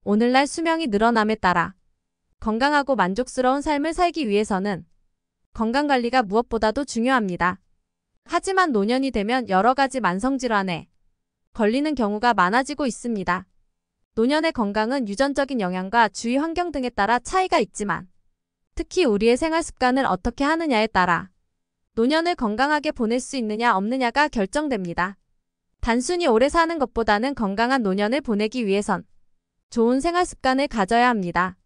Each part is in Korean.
오늘날 수명이 늘어남에 따라 건강하고 만족스러운 삶을 살기 위해서는 건강관리가 무엇보다도 중요합니다. 하지만 노년이 되면 여러 가지 만성질환에 걸리는 경우가 많아지고 있습니다. 노년의 건강은 유전적인 영향과 주위 환경 등에 따라 차이가 있지만 특히 우리의 생활 습관을 어떻게 하느냐에 따라 노년을 건강하게 보낼 수 있느냐 없느냐가 결정됩니다. 단순히 오래 사는 것보다는 건강한 노년을 보내기 위해선 좋은 생활 습관을 가져야 합니다.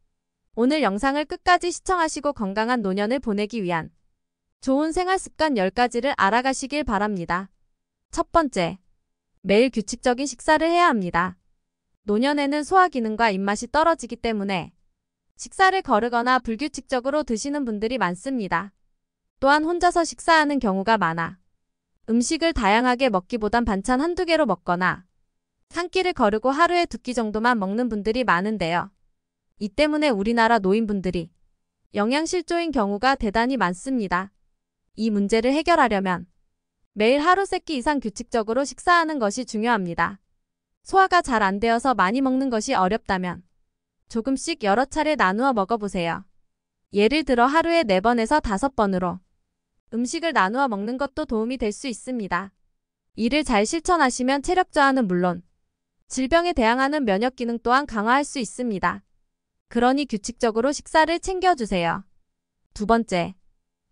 오늘 영상을 끝까지 시청하시고 건강한 노년을 보내기 위한 좋은 생활 습관 10가지를 알아가시길 바랍니다. 첫 번째, 매일 규칙적인 식사를 해야 합니다. 노년에는 소화 기능과 입맛이 떨어지기 때문에 식사를 거르거나 불규칙적으로 드시는 분들이 많습니다. 또한 혼자서 식사하는 경우가 많아 음식을 다양하게 먹기보단 반찬 한두 개로 먹거나 한 끼를 거르고 하루에 2끼 정도만 먹는 분들이 많은데요. 이 때문에 우리나라 노인분들이 영양실조인 경우가 대단히 많습니다. 이 문제를 해결하려면 매일 하루 3끼 이상 규칙적으로 식사하는 것이 중요합니다. 소화가 잘 안 되어서 많이 먹는 것이 어렵다면 조금씩 여러 차례 나누어 먹어보세요. 예를 들어 하루에 4번에서 5번으로 음식을 나누어 먹는 것도 도움이 될 수 있습니다. 이를 잘 실천하시면 체력 저하는 물론 질병에 대항하는 면역 기능 또한 강화할 수 있습니다. 그러니 규칙적으로 식사를 챙겨주세요. 두 번째,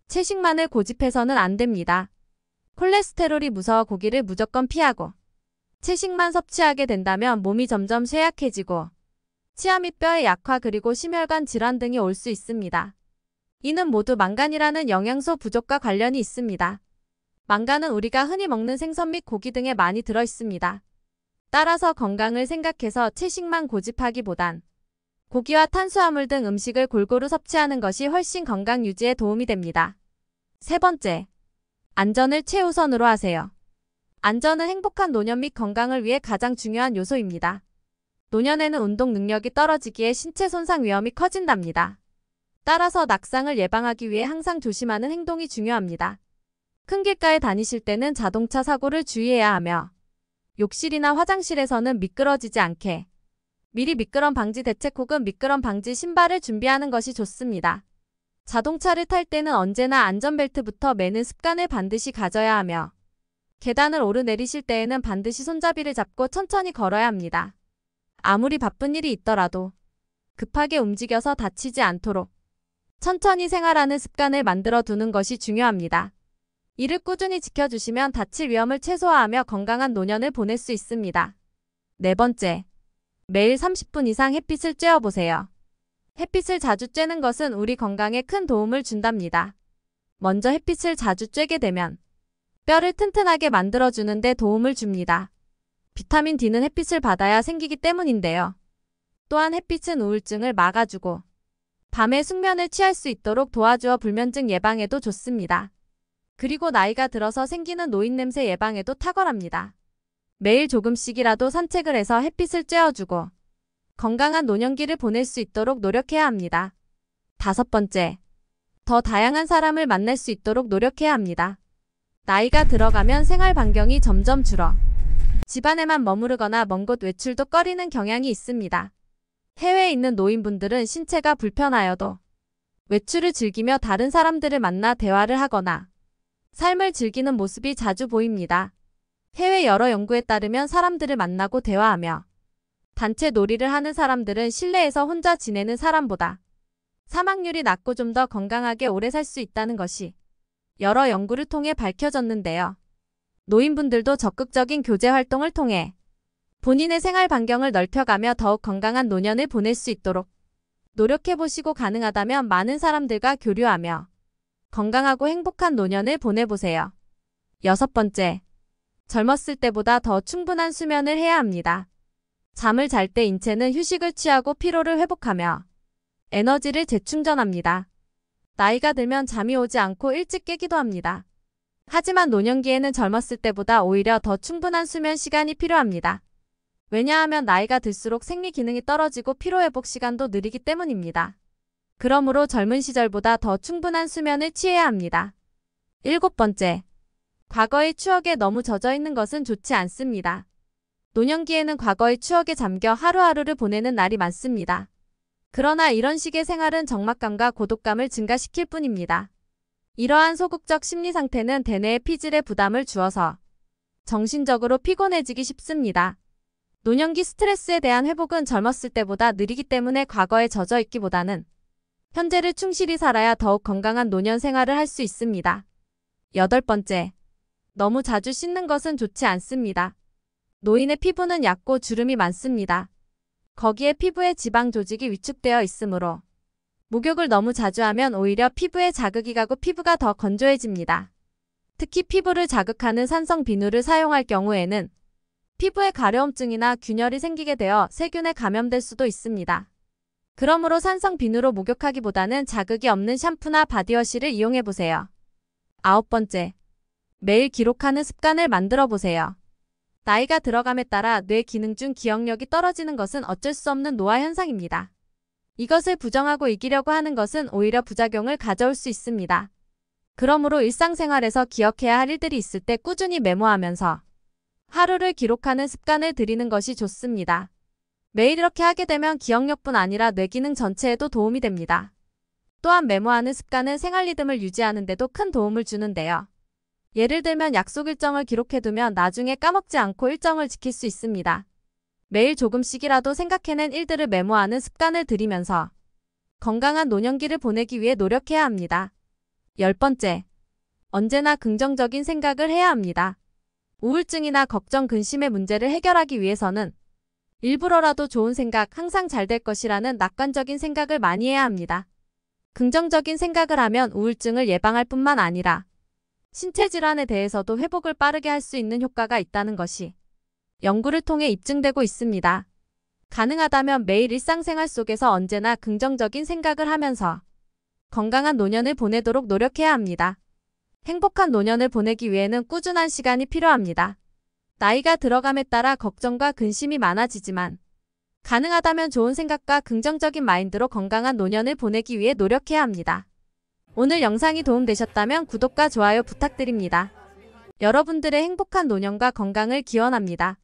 채식만을 고집해서는 안 됩니다. 콜레스테롤이 무서워 고기를 무조건 피하고 채식만 섭취하게 된다면 몸이 점점 쇠약해지고 치아 및 뼈의 약화 그리고 심혈관 질환 등이 올 수 있습니다. 이는 모두 망간이라는 영양소 부족과 관련이 있습니다. 망간은 우리가 흔히 먹는 생선 및 고기 등에 많이 들어 있습니다. 따라서 건강을 생각해서 채식만 고집하기보단 고기와 탄수화물 등 음식을 골고루 섭취하는 것이 훨씬 건강 유지에 도움이 됩니다. 세 번째, 안전을 최우선으로 하세요. 안전은 행복한 노년 및 건강을 위해 가장 중요한 요소입니다. 노년에는 운동 능력이 떨어지기에 신체 손상 위험이 커진답니다. 따라서 낙상을 예방하기 위해 항상 조심하는 행동이 중요합니다. 큰 길가에 다니실 때는 자동차 사고를 주의해야 하며 욕실이나 화장실에서는 미끄러지지 않게 미리 미끄럼 방지 대책 혹은 미끄럼 방지 신발을 준비하는 것이 좋습니다. 자동차를 탈 때는 언제나 안전벨트부터 매는 습관을 반드시 가져야 하며 계단을 오르내리실 때에는 반드시 손잡이를 잡고 천천히 걸어야 합니다. 아무리 바쁜 일이 있더라도 급하게 움직여서 다치지 않도록 천천히 생활하는 습관을 만들어 두는 것이 중요합니다. 이를 꾸준히 지켜주시면 다칠 위험을 최소화하며 건강한 노년을 보낼 수 있습니다. 네 번째, 매일 30분 이상 햇빛을 쬐어보세요. 햇빛을 자주 쬐는 것은 우리 건강에 큰 도움을 준답니다. 먼저 햇빛을 자주 쬐게 되면 뼈를 튼튼하게 만들어주는 데 도움을 줍니다. 비타민 D는 햇빛을 받아야 생기기 때문인데요. 또한 햇빛은 우울증을 막아주고 밤에 숙면을 취할 수 있도록 도와주어 불면증 예방에도 좋습니다. 그리고 나이가 들어서 생기는 노인 냄새 예방에도 탁월합니다. 매일 조금씩이라도 산책을 해서 햇빛을 쬐어주고 건강한 노년기를 보낼 수 있도록 노력해야 합니다. 다섯 번째, 더 다양한 사람을 만날 수 있도록 노력해야 합니다. 나이가 들어가면 생활 반경이 점점 줄어 집안에만 머무르거나 먼 곳 외출도 꺼리는 경향이 있습니다. 해외에 있는 노인분들은 신체가 불편하여도 외출을 즐기며 다른 사람들을 만나 대화를 하거나 삶을 즐기는 모습이 자주 보입니다. 해외 여러 연구에 따르면 사람들을 만나고 대화하며 단체 놀이를 하는 사람들은 실내에서 혼자 지내는 사람보다 사망률이 낮고 좀 더 건강하게 오래 살 수 있다는 것이 여러 연구를 통해 밝혀졌는데요. 노인분들도 적극적인 교제 활동을 통해 본인의 생활 반경을 넓혀가며 더욱 건강한 노년을 보낼 수 있도록 노력해보시고 가능하다면 많은 사람들과 교류하며 건강하고 행복한 노년을 보내보세요. 여섯 번째, 젊었을 때보다 더 충분한 수면을 해야 합니다. 잠을 잘 때 인체는 휴식을 취하고 피로를 회복하며 에너지를 재충전합니다. 나이가 들면 잠이 오지 않고 일찍 깨기도 합니다. 하지만 노년기에는 젊었을 때보다 오히려 더 충분한 수면 시간이 필요합니다. 왜냐하면 나이가 들수록 생리 기능이 떨어지고 피로회복 시간도 느리기 때문입니다. 그러므로 젊은 시절보다 더 충분한 수면을 취해야 합니다. 일곱 번째, 과거의 추억에 너무 젖어 있는 것은 좋지 않습니다. 노년기에는 과거의 추억에 잠겨 하루하루를 보내는 날이 많습니다. 그러나 이런 식의 생활은 적막감과 고독감을 증가시킬 뿐입니다. 이러한 소극적 심리 상태는 대뇌의 피질에 부담을 주어서 정신적으로 피곤해지기 쉽습니다. 노년기 스트레스에 대한 회복은 젊었을 때보다 느리기 때문에 과거에 젖어 있기보다는 현재를 충실히 살아야 더욱 건강한 노년 생활을 할 수 있습니다. 8번째, 너무 자주 씻는 것은 좋지 않습니다. 노인의 피부는 얇고 주름이 많습니다. 거기에 피부에 지방 조직이 위축되어 있으므로 목욕을 너무 자주 하면 오히려 피부에 자극이 가고 피부가 더 건조해집니다. 특히 피부를 자극하는 산성 비누를 사용할 경우에는 피부에 가려움증이나 균열이 생기게 되어 세균에 감염될 수도 있습니다. 그러므로 산성 비누로 목욕하기보다는 자극이 없는 샴푸나 바디워시를 이용해보세요. 9번째, 매일 기록하는 습관을 만들어 보세요. 나이가 들어감에 따라 뇌 기능 중 기억력이 떨어지는 것은 어쩔 수 없는 노화 현상입니다. 이것을 부정하고 이기려고 하는 것은 오히려 부작용을 가져올 수 있습니다. 그러므로 일상생활에서 기억해야 할 일들이 있을 때 꾸준히 메모하면서 하루를 기록하는 습관을 들이는 것이 좋습니다. 매일 이렇게 하게 되면 기억력뿐 아니라 뇌 기능 전체에도 도움이 됩니다. 또한 메모하는 습관은 생활 리듬을 유지하는 데도 큰 도움을 주는데요. 예를 들면 약속 일정을 기록해두면 나중에 까먹지 않고 일정을 지킬 수 있습니다. 매일 조금씩이라도 생각해낸 일들을 메모하는 습관을 들이면서 건강한 노년기를 보내기 위해 노력해야 합니다. 10번째, 언제나 긍정적인 생각을 해야 합니다. 우울증이나 걱정, 근심의 문제를 해결하기 위해서는 일부러라도 좋은 생각, 항상 잘 될 것이라는 낙관적인 생각을 많이 해야 합니다. 긍정적인 생각을 하면 우울증을 예방할 뿐만 아니라 신체 질환에 대해서도 회복을 빠르게 할 수 있는 효과가 있다는 것이 연구를 통해 입증되고 있습니다. 가능하다면 매일 일상생활 속에서 언제나 긍정적인 생각을 하면서 건강한 노년을 보내도록 노력해야 합니다. 행복한 노년을 보내기 위해는 꾸준한 시간이 필요합니다. 나이가 들어감에 따라 걱정과 근심이 많아지지만 가능하다면 좋은 생각과 긍정적인 마인드로 건강한 노년을 보내기 위해 노력해야 합니다. 오늘 영상이 도움되셨다면 구독과 좋아요 부탁드립니다. 여러분들의 행복한 노년과 건강을 기원합니다.